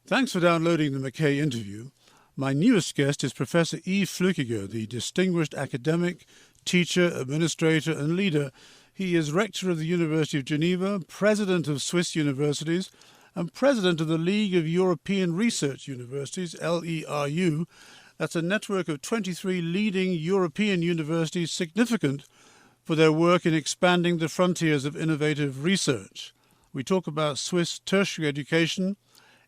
Thanks for downloading the McKay interview. My newest guest is Professor Yves Flueckiger, the distinguished academic, teacher, administrator and leader. He is Rector of the University of Geneva, President of Swiss Universities, and President of the League of European Research Universities, LERU. That's a network of 23 leading European universities significant for their work in expanding the frontiers of innovative research. We talk about Swiss tertiary education,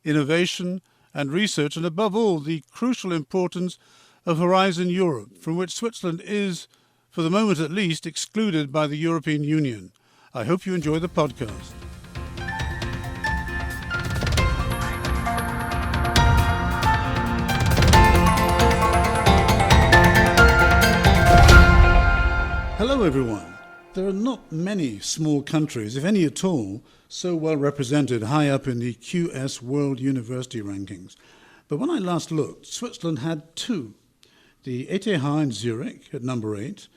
innovation and research, and above all, the crucial importance of Horizon Europe, from which Switzerland is, for the moment at least, excluded by the European Union. I hope you enjoy the podcast. Hello everyone. There are not many small countries, if any at all, so well represented high up in the QS World University rankings. But when I last looked, Switzerland had two. The ETH in Zurich at number 8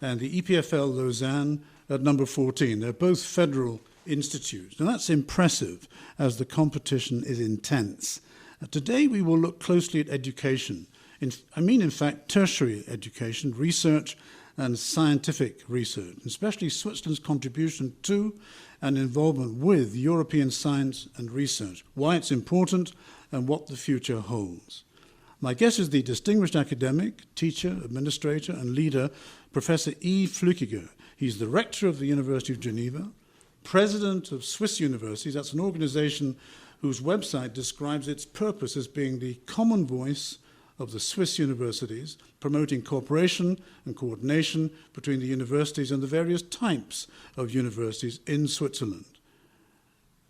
and the EPFL Lausanne at number 14. They're both federal institutes. And that's impressive as the competition is intense. Today we will look closely at education. In fact, tertiary education, research and scientific research, especially Switzerland's contribution to and involvement with European science and research, why it's important and what the future holds. My guest is the distinguished academic, teacher, administrator and leader, Professor Yves Flueckiger. He's the rector of the University of Geneva, president of Swiss Universities. That's an organization whose website describes its purpose as being the common voice of the Swiss universities, promoting cooperation and coordination between the universities and the various types of universities in Switzerland.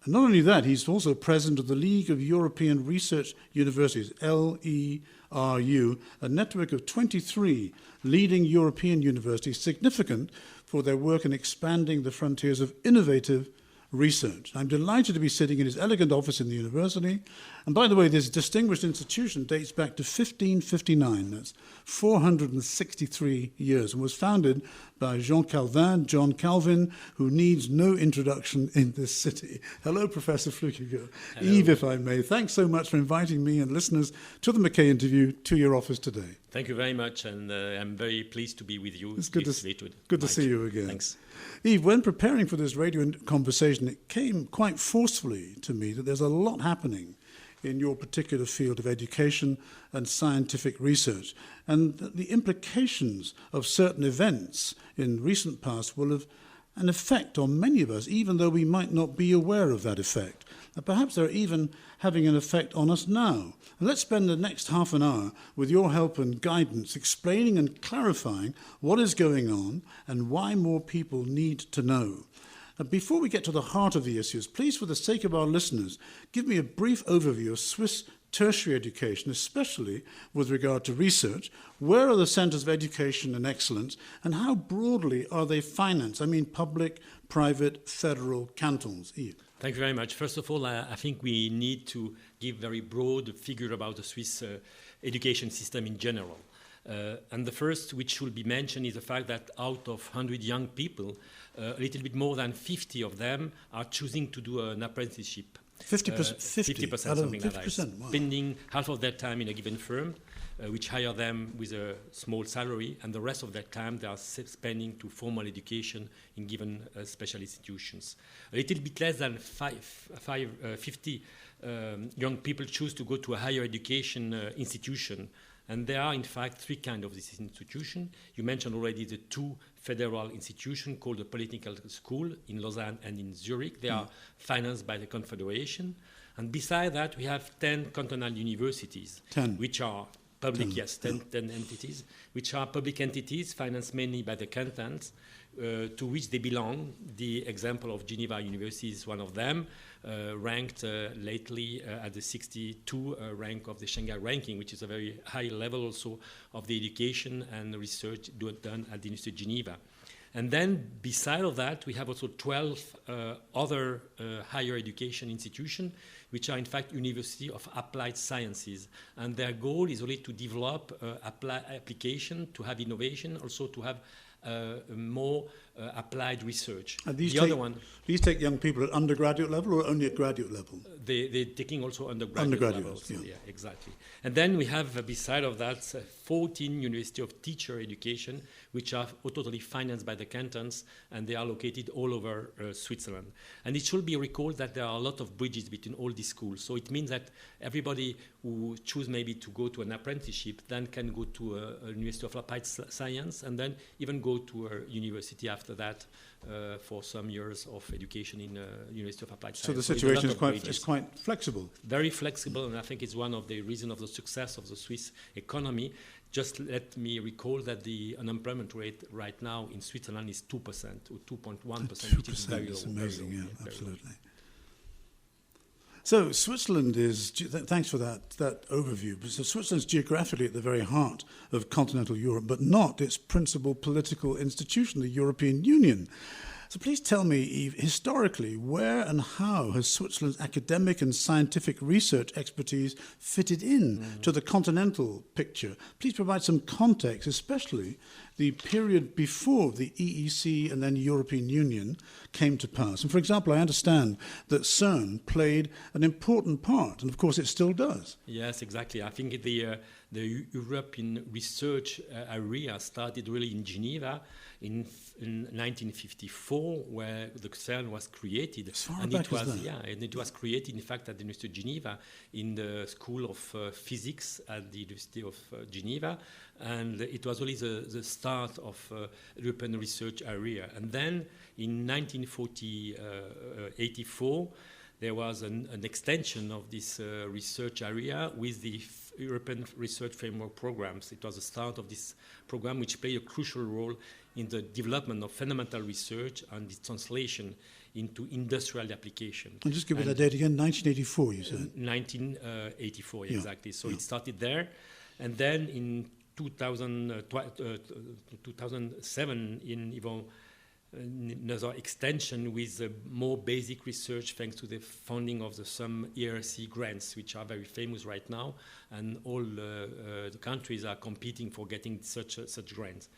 And not only that, he's also president of the League of European Research Universities, LERU, a network of 23 leading European universities significant for their work in expanding the frontiers of innovative research. I'm delighted to be sitting in his elegant office in the university. And by the way, this distinguished institution dates back to 1559. That's 463 years, and was founded by John Calvin, who needs no introduction in this city. Hello, Professor Flueckiger. Yves, if I may, thanks so much for inviting me and listeners to the McKay interview to your office today. Thank you very much, and I'm very pleased to be with you. It's good to see you again. Thanks. Yves, when preparing for this radio conversation, it came quite forcefully to me that there's a lot happening in your particular field of education and scientific research, and that the implications of certain events in recent past will have an effect on many of us, even though we might not be aware of that effect. And perhaps they're even having an effect on us now. And let's spend the next half an hour with your help and guidance explaining and clarifying what is going on and why more people need to know. Before we get to the heart of the issues, please, for the sake of our listeners, give me a brief overview of Swiss tertiary education, especially with regard to research. Where are the centres of education and excellence, and how broadly are they financed? I mean, public, private, federal, cantons. Yves. Thank you very much. First of all, I think we need to give very broad figure about the Swiss education system in general. And the first which should be mentioned is the fact that out of 100 young people, a little bit more than 50 of them are choosing to do an apprenticeship. 50%, 50%, something like that. Wow. Spending half of their time in a given firm, which hire them with a small salary, and the rest of their time they are spending to formal education in given special institutions. A little bit less than 50 young people choose to go to a higher education institution. And there are, in fact, three kinds of this institution. You mentioned already the two federal institutions called the Political School in Lausanne and in Zurich. They are financed by the Confederation. And beside that, we have 10 cantonal universities, which are public, 10 entities, which are public entities financed mainly by the cantons, to which they belong. The example of Geneva University is one of them, ranked lately at the 62 rank of the Shanghai ranking, which is a very high level also of the education and research done at the University of Geneva. And then beside of that, we have also 12 other higher education institutions, which are in fact University of Applied Sciences. And their goal is really to develop application, to have innovation, also to have more applied research. And these these take young people at undergraduate level or only at graduate level? They're taking also undergraduate levels. Yeah, exactly. And then we have, beside of that, 14 University of Teacher Education, which are totally financed by the cantons, and they are located all over Switzerland. And it should be recalled that there are a lot of bridges between all these schools. So it means that everybody who choose maybe to go to an apprenticeship then can go to a University of Applied Science and then even go to a university after that for some years of education in University of Applied Science. So the situation is quite flexible. Very flexible, and I think it's one of the reasons of the success of the Swiss economy. Just let me recall that the unemployment rate right now in Switzerland is 2% or 2.1%, which is very low. It's amazing, very low, yeah, absolutely. So Switzerland is, thanks for that overview, so Switzerland's geographically at the very heart of continental Europe, but not its principal political institution, the European Union. So please tell me, Yves, historically, where and how has Switzerland's academic and scientific research expertise fitted in to the continental picture? Please provide some context, especially the period before the EEC and then European Union came to pass. And for example, I understand that CERN played an important part, and of course it still does. Yes, exactly. I think the European research area started really in Geneva in 1954, where the CERN was created. And it was created, in fact, at the University of Geneva in the School of Physics at the University of Geneva, and it was really the start of European research area. And then in 1984, there was an extension of this research area with the European Research Framework Programs. It was the start of this program, which played a crucial role in the development of fundamental research and its translation into industrial application. And just give me that date again, 1984, you said? 1984, exactly. So it started there. And then in 2007, in another extension with more basic research thanks to the funding of some ERC grants, which are very famous right now, and all the countries are competing for getting such grants.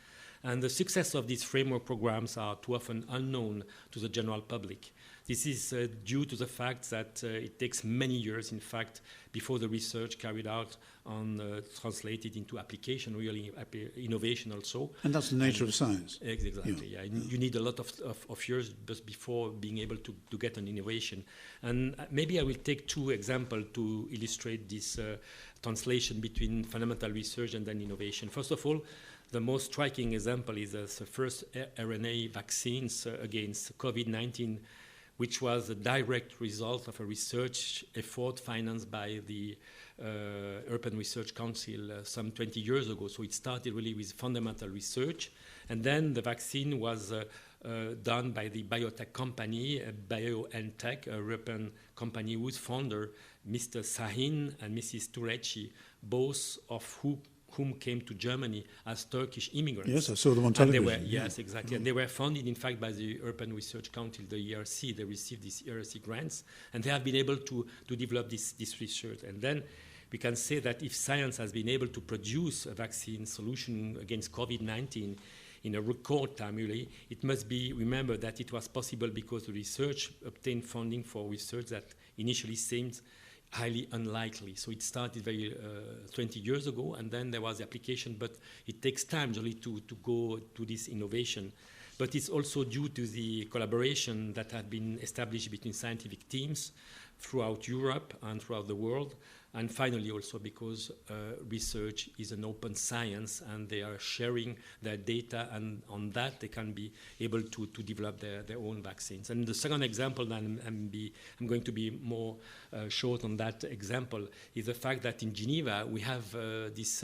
And the success of these framework programs are too often unknown to the general public. This is due to the fact that it takes many years, in fact, before the research carried out on translated into application, really innovation also. And that's the nature of science. Exactly, yeah. You need a lot of years just before being able to get an innovation. And maybe I will take two examples to illustrate this translation between fundamental research and then innovation. First of all, the most striking example is the first RNA vaccines against COVID-19, which was a direct result of a research effort financed by the European Research Council some 20 years ago. So it started really with fundamental research. And then the vaccine was done by the biotech company, BioNTech, a European company whose founder, Mr. Sahin and Mrs. Turecci, both of whom came to Germany as Turkish immigrants. Yes, I saw them on television. Yes, exactly. And they were funded, in fact, by the European Research Council, the ERC. They received these ERC grants, and they have been able to develop this research. And then we can say that if science has been able to produce a vaccine solution against COVID-19 in a record time, really, it must be remembered that it was possible because the research obtained funding for research that initially seemed highly unlikely. So it started 20 years ago, and then there was the application, but it takes time really to go to this innovation. But it's also due to the collaboration that had been established between scientific teams throughout Europe and throughout the world. And finally, also because research is an open science and they are sharing their data, and on that they can be able to develop their own vaccines. And the second example, and I'm going to be more short on that example, is the fact that in Geneva we have this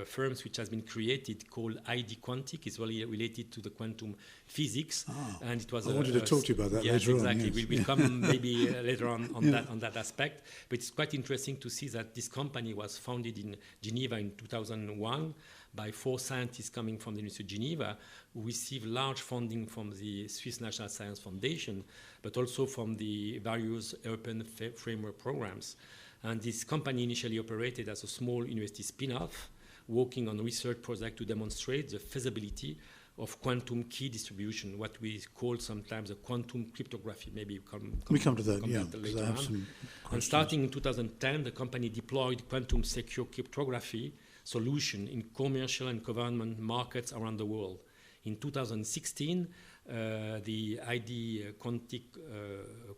firms which has been created called ID Quantic. It's really related to the quantum physics. And it was I wanted to talk to you about that later exactly. on. Yes. We'll come maybe later on that aspect. But it's quite interesting to see that this company was founded in Geneva in 2001 by 4 scientists coming from the University of Geneva who received large funding from the Swiss National Science Foundation, but also from the various European framework programs. And this company initially operated as a small university spin-off, working on research projects to demonstrate the feasibility of quantum key distribution, what we call sometimes a quantum cryptography. Maybe we come to that, later I have on. some And starting in 2010, the company deployed quantum secure cryptography solution in commercial and government markets around the world. In 2016, the ID Quantic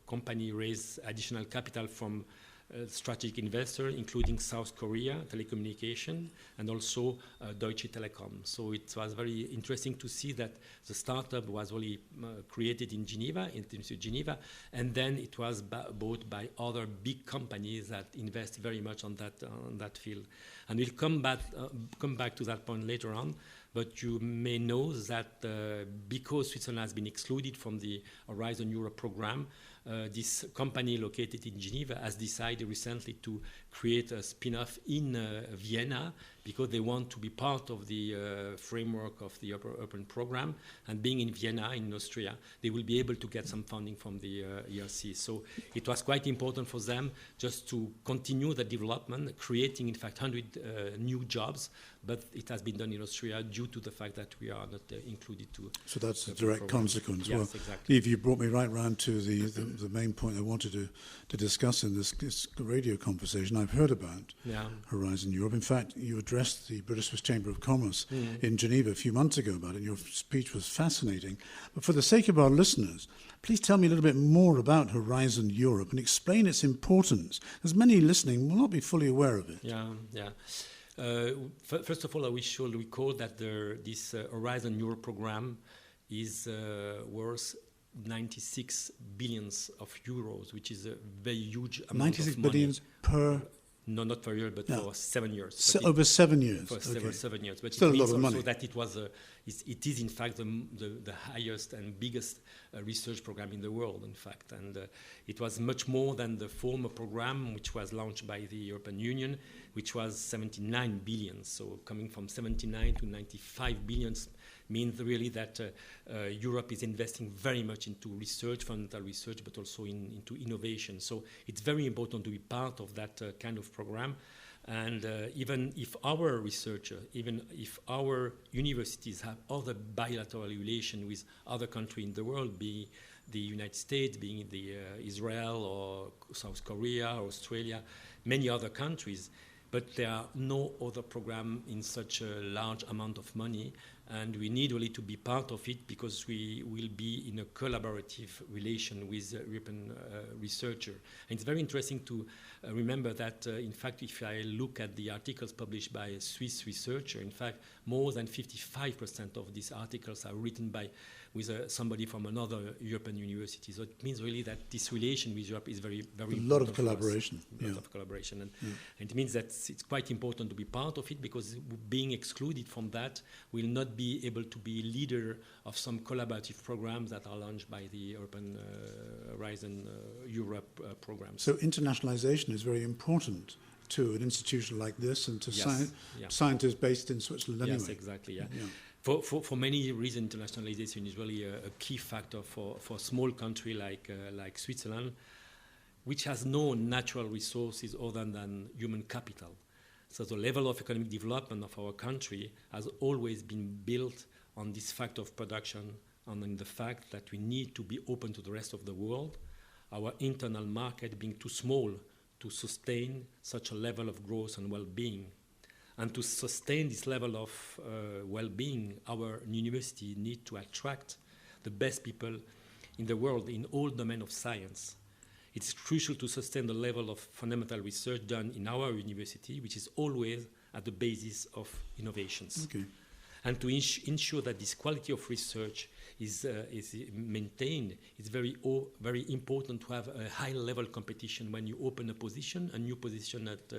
company raised additional capital from strategic investors, including South Korea Telecommunication and also Deutsche Telekom. So it was very interesting to see that the startup was really created in Geneva, and then it was bought by other big companies that invest very much on that field. And we'll come back to that point later on. But you may know that because Switzerland has been excluded from the Horizon Europe program, this company located in Geneva has decided recently to create a spin-off in Vienna because they want to be part of the framework of the Open program. And being in Vienna, in Austria, they will be able to get some funding from the ERC. So it was quite important for them just to continue the development, creating, in fact, 100 new jobs. But it has been done in Austria due to the fact that we are not included to. So that's a direct consequence. Yes, well, exactly. Yves, you brought me right round to the main point I wanted to discuss in this radio conversation. I've heard about Horizon Europe. In fact, you addressed the British Swiss Chamber of Commerce in Geneva a few months ago about it. Your speech was fascinating. But for the sake of our listeners, please tell me a little bit more about Horizon Europe and explain its importance, as many listening will not be fully aware of it. First of all, we should recall that this Horizon Europe program is worth 96 billions of euros, which is a very huge amount 96 of money. billions per... No, not per year, but for 7 years. Over 7 years. For 7 years. But still it a lot means of money. also that it is in fact the highest and biggest research program in the world, in fact. And it was much more than the former program, which was launched by the European Union, which was 79 billion. So coming from 79 to 95 billions means really that Europe is investing very much into research, fundamental research, but also into innovation. So it's very important to be part of that kind of program. And even if our researchers, even if our universities have other bilateral relations with other countries in the world, be the United States, being the Israel or South Korea or Australia, many other countries, but there are no other program in such a large amount of money, and we need really to be part of it because we will be in a collaborative relation with European researchers. And it's very interesting to remember that, in fact, if I look at the articles published by a Swiss researcher, in fact, more than 55% of these articles are written with somebody from another European university. So it means really that this relation with Europe is very, very important. A lot of collaboration. A lot of collaboration. And it means that it's quite important to be part of it because being excluded from that will not be able to be leader of some collaborative programs that are launched by the European Horizon Europe programs. So internationalization is very important to an institution like this and to scientists based in Switzerland anyway. Yes, exactly, For many reasons, internationalization is really a key factor for a small country like Switzerland, which has no natural resources other than human capital. So the level of economic development of our country has always been built on this fact of production and on the fact that we need to be open to the rest of the world, our internal market being too small to sustain such a level of growth and well-being. And to sustain this level of well-being, our university need to attract the best people in the world in all domains of science. It's crucial to sustain the level of fundamental research done in our university, which is always at the basis of innovations. Okay. And to ensure that this quality of research is maintained, it's very important to have a high-level competition. When you open a new position at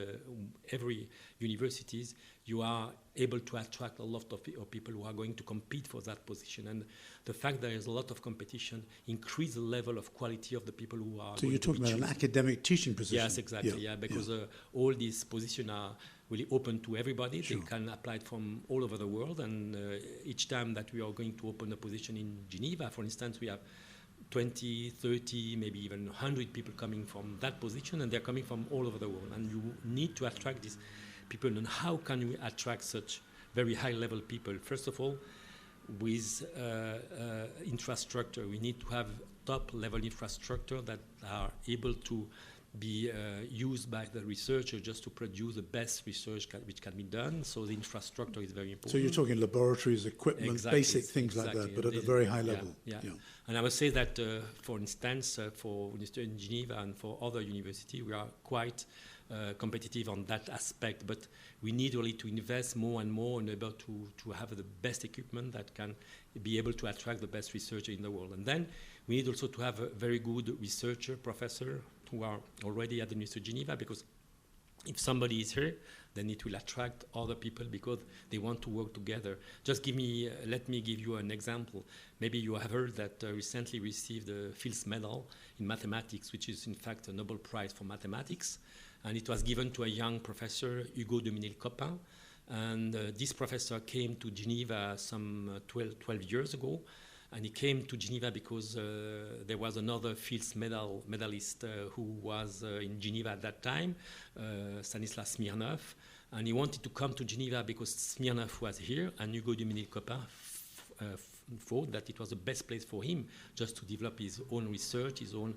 every universities, you are able to attract a lot of people who are going to compete for that position. And the fact there is a lot of competition increases the level of quality of the people who are. So you're talking about an academic teaching position? Yes, exactly. Because all these positions are really open to everybody. Sure. They can apply it from all over the world. And each time that we are going to open a position in Geneva, for instance, we have 20, 30, maybe even 100 people coming from that position, and they're coming from all over the world. And you need to attract these people. And how can we attract such very high-level people? First of all, with infrastructure. We need to have top-level infrastructure that are able to be used by the researcher just to produce the best research which can be done. So the infrastructure is very important. So you're talking laboratories, equipment, exactly, basic things like that, but at a very high level. Yeah. And I would say that, for instance, for University in Geneva and for other universities, we are quite competitive on that aspect, but we need really to invest more and more in order to have the best equipment that can be able to attract the best researcher in the world. And then we need also to have a very good researcher, professor, who are already at the University of Geneva, because if somebody is here, then it will attract other people because they want to work together. Let me give you an example. Maybe you have heard that recently received the Fields Medal in mathematics, which is in fact a Nobel Prize for mathematics. And it was given to a young professor, Hugo de Minel-Copin. And this professor came to Geneva some 12 years ago. And he came to Geneva because there was another Fields medalist who was in Geneva at that time, Stanislas Smirnov. And he wanted to come to Geneva because Smirnov was here, and Hugo de Minel-Copin thought that it was the best place for him just to develop his own research, his own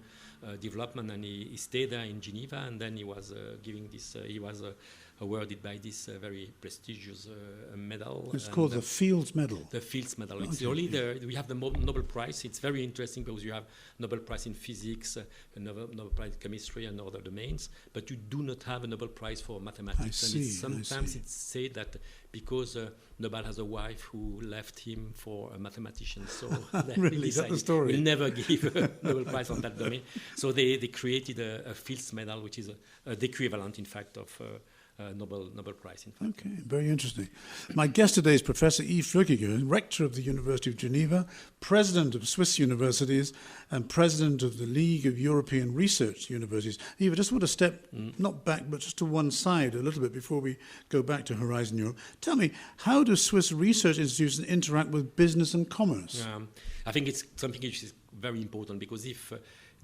development. And he stayed there in Geneva, and then he was giving this, he was awarded by this very prestigious medal. It's called the Fields Medal. The Fields Medal. It's only we have the Nobel Prize. It's very interesting because you have Nobel Prize in physics, a Nobel Prize in chemistry, and other domains, but you do not have a Nobel Prize for mathematics. Sometimes it's said that because Nobel has a wife who left him for a mathematician, so really, that's the story. We'll never give a Nobel Prize on that domain. So they created a Fields Medal, which is the equivalent, in fact, of Nobel Prize, in fact. Okay, very interesting. My guest today is Professor Yves Flueckiger, Rector of the University of Geneva, President of Swiss Universities, and President of the League of European Research Universities. Yves, I just want to step, not back, but just to one side a little bit before we go back to Horizon Europe. Tell me, how do Swiss research institutions interact with business and commerce? I think it's something which is very important, because if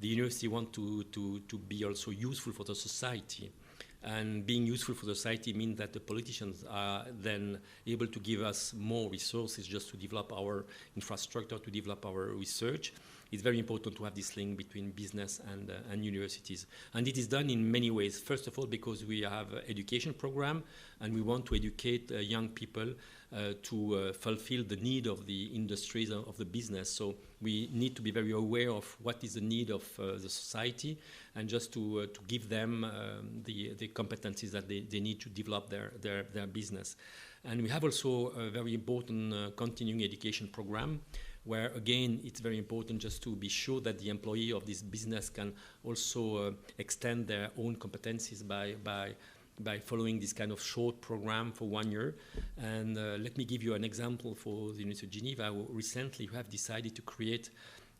the university want to be also useful for the society, and being useful for society means that the politicians are then able to give us more resources just to develop our infrastructure, to develop our research. It's very important to have this link between business and universities. And it is done in many ways. First of all, because we have an education program, and we want to educate young people to fulfill the need of the industries, of the business. So we need to be very aware of what is the need of the society, and just to give them the competencies that they need to develop their business. And we have also a very important continuing education program, where, again, it's very important just to be sure that the employee of this business can also extend their own competencies by following this kind of short program for 1 year. And let me give you an example for the University of Geneva. Recently, we have decided to create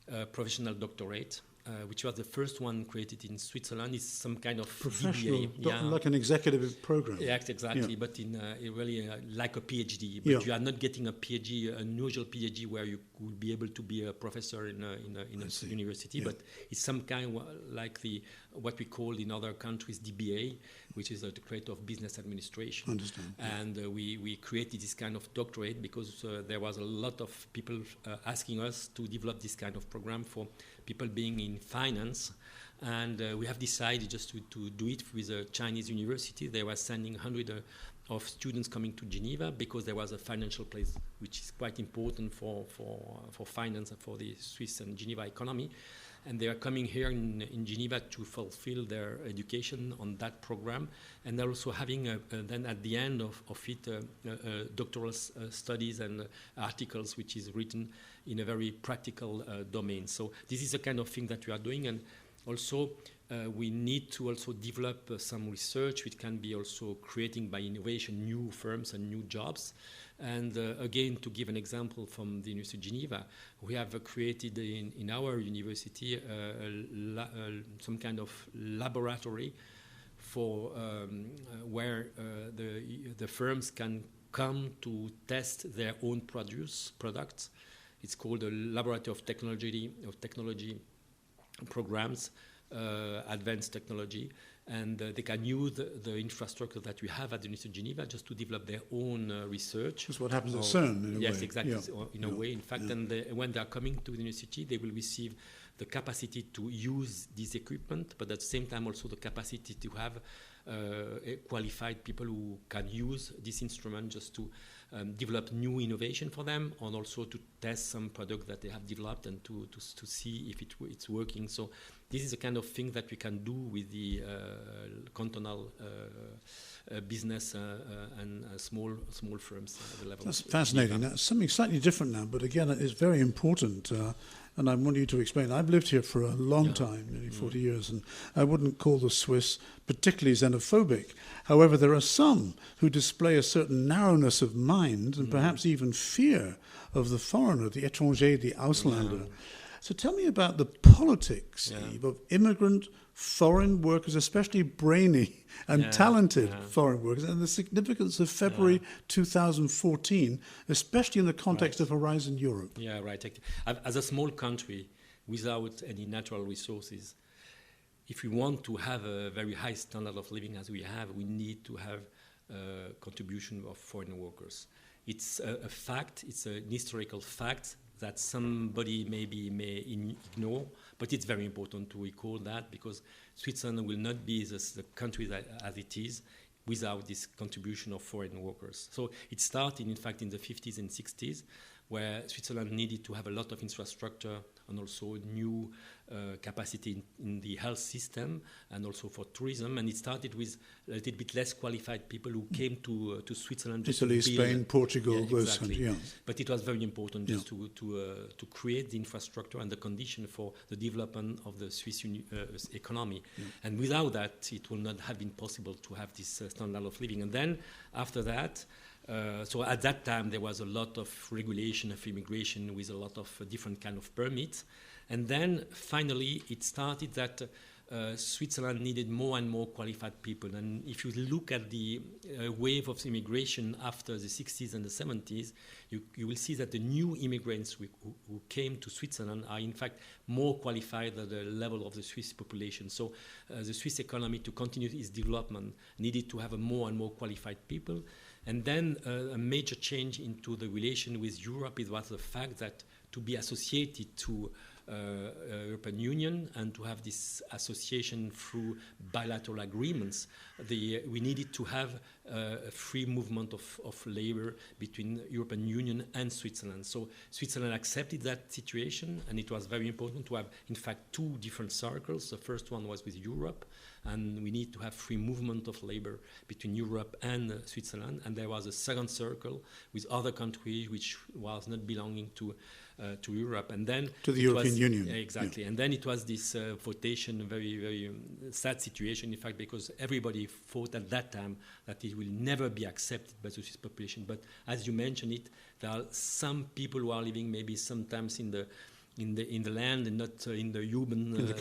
a professional doctorate, which was the first one created in Switzerland. It's some kind of professional, DBA. Like an executive program. Yeah, exactly, but in really like a PhD. But you are not getting a PhD, an unusual PhD where you will be able to be a professor in a university. But it's some kind like what we call in other countries DBA, which is the Doctorate of Business Administration. Understand. And we created this kind of doctorate because there was a lot of people asking us to develop this kind of program for people being in finance. And we have decided just to do it with a Chinese university. They were sending 100 of students coming to Geneva because there was a financial place which is quite important for finance and for the Swiss and Geneva economy. And they are coming here in Geneva to fulfill their education on that program. And they're also having, then at the end of it, doctoral studies and articles which is written in a very practical domain. So this is the kind of thing that we are doing. And also, we need to also develop some research which can be also creating by innovation new firms and new jobs. And again, to give an example from the University of Geneva, we have created in our university some kind of laboratory for where the firms can come to test their own products. It's called the Laboratory of Technology programs, advanced technology. and they can use the infrastructure that we have at the University of Geneva just to develop their own research. That's what happens at CERN, in a way. Yes, exactly, in a Yeah. way. In fact, Yeah. and when they are coming to the university, they will receive the capacity to use this equipment, but at the same time also the capacity to have qualified people who can use this instrument just to develop new innovation for them, and also to test some product that they have developed and to see if it's working. So this is the kind of thing that we can do with the cantonal business and small firms at the level. That's fascinating. Now, something slightly different now, but again, it's very important. And I want you to explain. I've lived here for a long time, nearly 40 years, and I wouldn't call the Swiss particularly xenophobic. However, there are some who display a certain narrowness of mind and perhaps even fear of the foreigner, the étranger, the Ausländer. So tell me about the politics, Yves, of immigrant foreign workers, especially brainy and talented foreign workers, and the significance of February 2014, especially in the context of Horizon Europe. Yeah, right. As a small country without any natural resources, if we want to have a very high standard of living as we have, we need to have a contribution of foreign workers. It's a fact, it's an historical fact that somebody maybe may ignore, but it's very important to recall that, because Switzerland will not be the country as it is without this contribution of foreign workers. So it started, in fact, in the 50s and 60s, where Switzerland needed to have a lot of infrastructure and also new capacity in the health system and also for tourism. And it started with a little bit less qualified people who came to Switzerland. Italy, Spain, Portugal, exactly. But it was very important just to create the infrastructure and the condition for the development of the Swiss economy. And without that, it would not have been possible to have this standard of living. And then after that, so at that time there was a lot of regulation of immigration with a lot of different kind of permits, and then finally it started that Switzerland needed more and more qualified people. And if you look at the wave of immigration after the 60s and the 70s, you will see that the new immigrants who came to Switzerland are in fact more qualified at the level of the Swiss population. So the Swiss economy, to continue its development, needed to have a more and more qualified people. And then a major change into the relation with Europe was the fact that to be associated to European Union and to have this association through bilateral agreements, we needed to have a free movement of labor between European Union and Switzerland. So Switzerland accepted that situation, and it was very important to have, in fact, two different circles. The first one was with Europe, and we need to have free movement of labor between Europe and Switzerland. And there was a second circle with other countries which was not belonging to Europe, and then to the European Union. Exactly, and then it was this votation, a very, very sad situation, in fact, because everybody thought at that time that it will never be accepted by the Swiss population. But as you mentioned it, there are some people who are living maybe sometimes in the land and not in the urban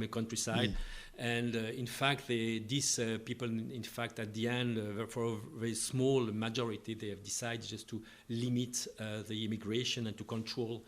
countryside. And in fact, these people, in fact, at the end, for a very small majority, they have decided just to limit the immigration and to control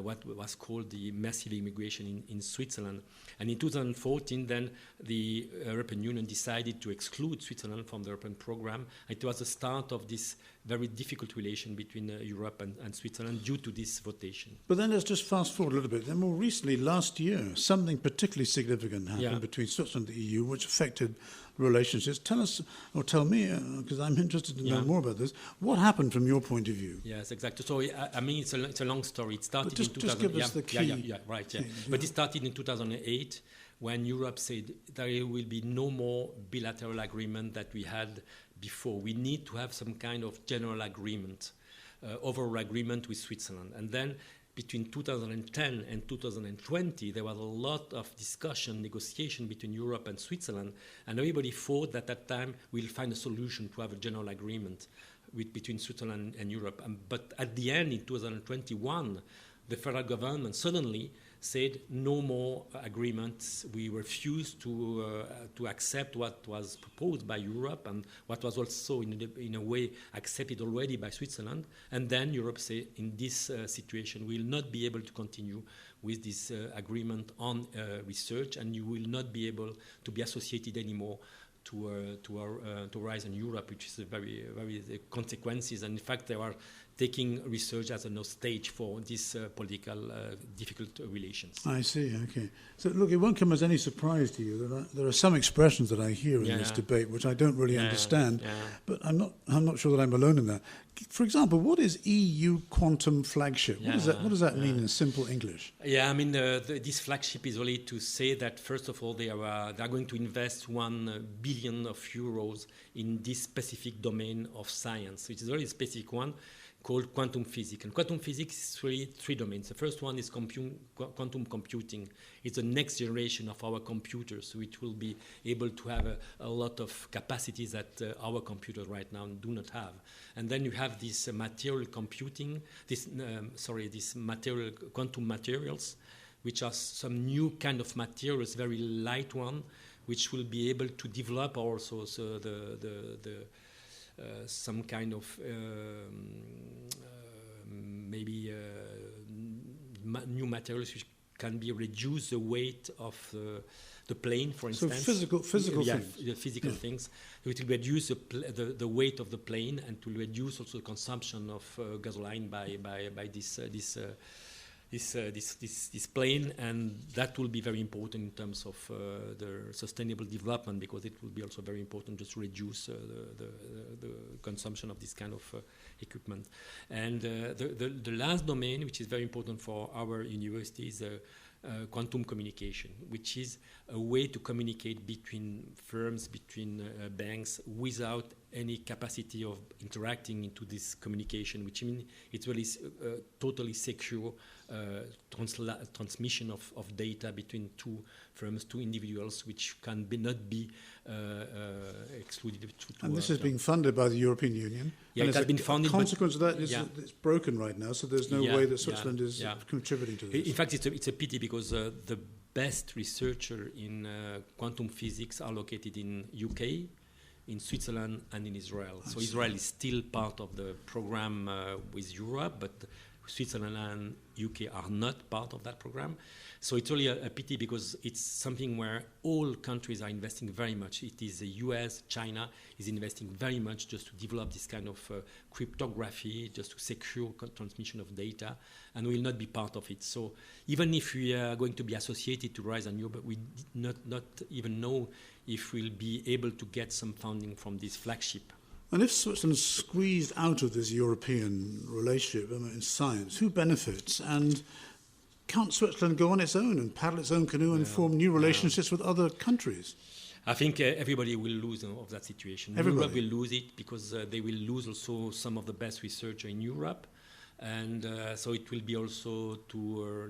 what was called the massive immigration in Switzerland. And in 2014, then the European Union decided to exclude Switzerland from the European program. It was the start of this very difficult relation between Europe and Switzerland due to this votation. But then let's just fast forward a little bit. Then more recently, last year, something particularly significant happened between Switzerland and the EU, which affected relationships. Tell us, or tell me, because I'm interested to know more about this. What happened from your point of view? Yes, exactly. So, I mean, it's a long story. It started in 2000. Just give us the key. But it started in 2008 when Europe said there will be no more bilateral agreement that we had before. We need to have some kind of general agreement, overall agreement with Switzerland. And then between 2010 and 2020, there was a lot of discussion, negotiation between Europe and Switzerland, and everybody thought that at that time we'll find a solution to have a general agreement between Switzerland and Europe. But at the end, in 2021, the federal government suddenly said no more agreements. We refused to accept what was proposed by Europe and what was also in a way accepted already by Switzerland. And then Europe said, in this situation, we will not be able to continue with this agreement on research, and you will not be able to be associated anymore to Horizon Europe, which is a very consequences. And in fact, they are taking research as a stage for these political difficult relations. I see, okay. So look, it won't come as any surprise to you that there are some expressions that I hear in this debate which I don't really understand, but I'm not sure that I'm alone in that. For example, what is EU Quantum Flagship? What does that mean in simple English? Yeah, I mean, this flagship is really to say that, first of all, they are going to invest 1 billion of euros in this specific domain of science, which is a very specific one, called quantum physics. And quantum physics is really 3 domains. The first one is quantum computing. It's the next generation of our computers, which will be able to have a lot of capacities that our computers right now do not have. And then you have this material computing, this material quantum materials, which are some new kind of materials, very light one, which will be able to develop also some kind of new materials which can be reduce the weight of the plane, for instance. So physical things. The physical things. It will reduce the weight of the plane, and to reduce also the consumption of gasoline by this plane, and that will be very important in terms of the sustainable development, because it will be also very important just to reduce the consumption of this kind of equipment. And the last domain, which is very important for our university, is quantum communication, which is a way to communicate between firms, between banks, without any capacity of interacting into this communication, which means it's really totally secure transmission of data between 2 firms, 2 individuals, which can not be excluded. And this is being funded by the European Union. Yeah, and it has been funded. The consequence of that is that it's broken right now, so there's no way that Switzerland is contributing to this. In fact, it's a pity, because the best researchers in quantum physics are located in UK, in Switzerland, and in Israel. So Israel is still part of the program with Europe, but Switzerland and UK are not part of that program. So it's really a pity, because it's something where all countries are investing very much. It is the US, China is investing very much just to develop this kind of cryptography, just to secure transmission of data, and we will not be part of it. So even if we are going to be associated to Horizon Europe, we not even know if we'll be able to get some funding from this flagship. And if Switzerland is squeezed out of this European relationship in science, who benefits? And can't Switzerland go on its own and paddle its own canoe and form new relationships with other countries? I think everybody will lose of that situation. Europe will lose it, because they will lose also some of the best researchers in Europe. And so it will be also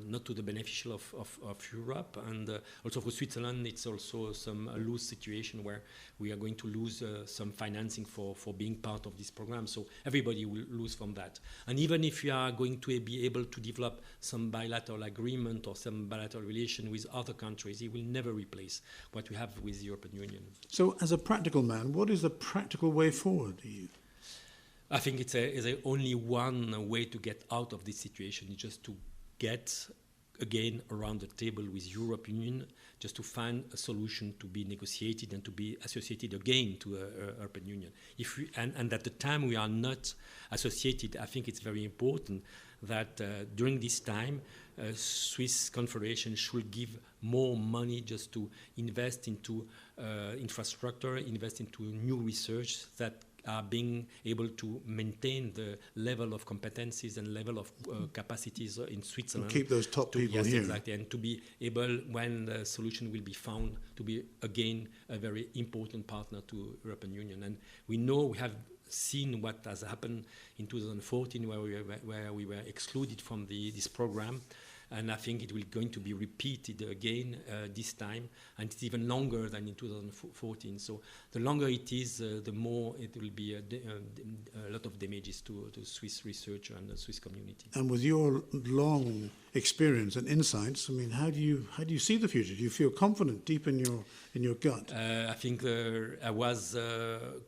not to the beneficial of Europe, and also for Switzerland it's also some loose situation where we are going to lose some financing for being part of this program. So everybody will lose from that. And even if we are going to be able to develop some bilateral agreement or some bilateral relation with other countries, it will never replace what we have with the European Union. So as a practical man, what is the practical way forward, do you? I think it's only one way to get out of this situation, is just to get again around the table with European Union, just to find a solution to be negotiated and to be associated again to European Union. And at the time we are not associated, I think it's very important that during this time, Swiss Confederation should give more money just to invest into infrastructure, invest into new research that are being able to maintain the level of competencies and level of capacities in Switzerland. And keep those top people here. Exactly, and to be able, when the solution will be found, to be again a very important partner to European Union. And we have seen what has happened in 2014, where we were excluded from this program. And I think it will going to be repeated again this time, and it's even longer than in 2014. So the longer it is, the more it will be a lot of damages to Swiss research and the Swiss community. And with your long experience and insights, I mean, how do you see the future? Do you feel confident deep in your gut? I think I was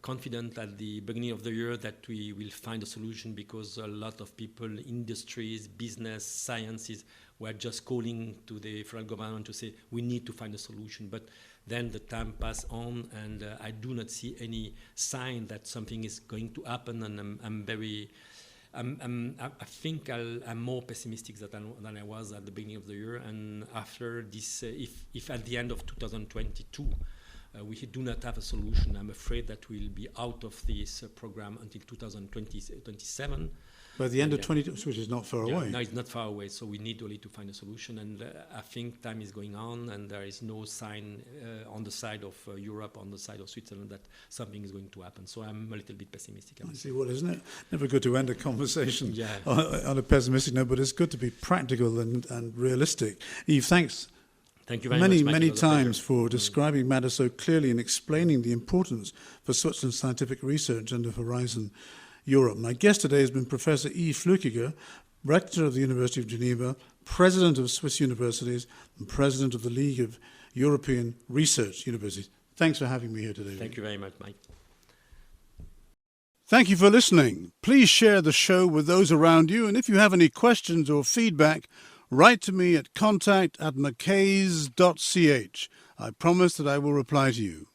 confident at the beginning of the year that we will find a solution, because a lot of people, industries, business, sciences, were just calling to the federal government to say we need to find a solution. But then the time passed on, and I do not see any sign that something is going to happen. And I think I'm more pessimistic than I was at the beginning of the year. And after this, if at the end of 2022 we do not have a solution, I'm afraid that we'll be out of this program until 2027. By the end of 2022, which is not far away. No, it's not far away. So we need really to find a solution. And I think time is going on, and there is no sign on the side of Europe, on the side of Switzerland, that something is going to happen. So I'm a little bit pessimistic. I see. Well, isn't it never good to end a conversation on a pessimistic note, but it's good to be practical and realistic. Yves, thanks. Thank you very much. Many times for describing matters so clearly and explaining the importance for Switzerland's scientific research under Horizon Europe. My guest today has been Professor Yves Flueckiger, Rector of the University of Geneva, President of Swiss Universities, and President of the League of European Research Universities. Thanks for having me here today. Thank you very much, Mike. Thank you for listening. Please share the show with those around you, and if you have any questions or feedback, write to me at contact@mackays.ch. I promise that I will reply to you.